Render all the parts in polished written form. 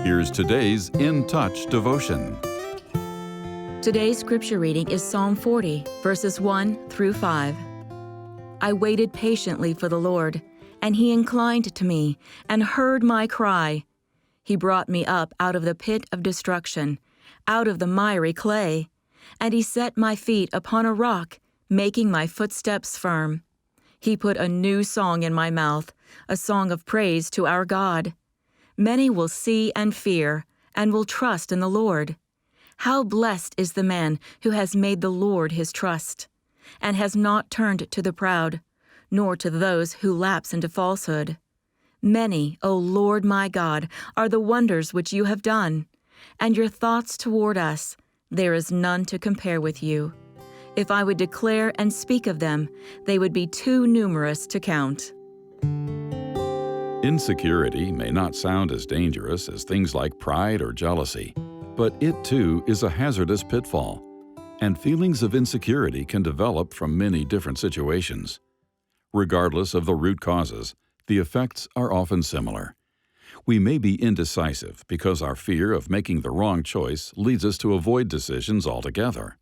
Here's today's In Touch devotion. Today's scripture reading is Psalm 40, verses 1 through 5. I waited patiently for the Lord, and He inclined to me and heard my cry. He brought me up out of the pit of destruction, out of the miry clay, and He set my feet upon a rock, making my footsteps firm. He put a new song in my mouth, a song of praise to our God. Many will see and fear, and will trust in the Lord. How blessed is the man who has made the Lord his trust, and has not turned to the proud, nor to those who lapse into falsehood. Many, O Lord my God, are the wonders which you have done, and your thoughts toward us, there is none to compare with you. If I would declare and speak of them, they would be too numerous to count. Insecurity may not sound as dangerous as things like pride or jealousy, but it too is a hazardous pitfall. And feelings of insecurity can develop from many different situations. Regardless of the root causes, the effects are often similar. We may be indecisive because our fear of making the wrong choice leads us to avoid decisions altogether.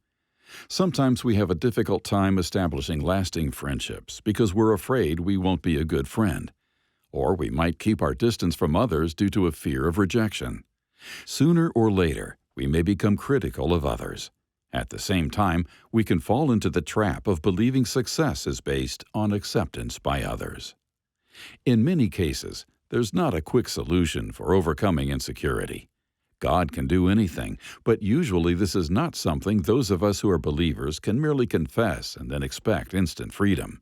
Sometimes we have a difficult time establishing lasting friendships because we're afraid we won't be a good friend. Or we might keep our distance from others due to a fear of rejection. Sooner or later, we may become critical of others. At the same time, we can fall into the trap of believing success is based on acceptance by others. In many cases, there's not a quick solution for overcoming insecurity. God can do anything, but usually this is not something those of us who are believers can merely confess and then expect instant freedom.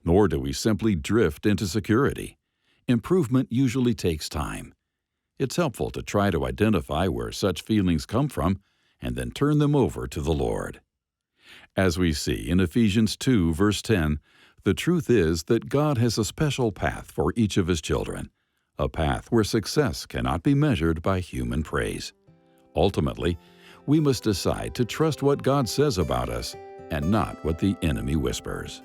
Nor do we simply drift into security. Improvement usually takes time. It's helpful to try to identify where such feelings come from and then turn them over to the Lord. As we see in Ephesians 2, verse 10, the truth is that God has a special path for each of His children, a path where success cannot be measured by human praise. Ultimately, we must decide to trust what God says about us and not what the enemy whispers.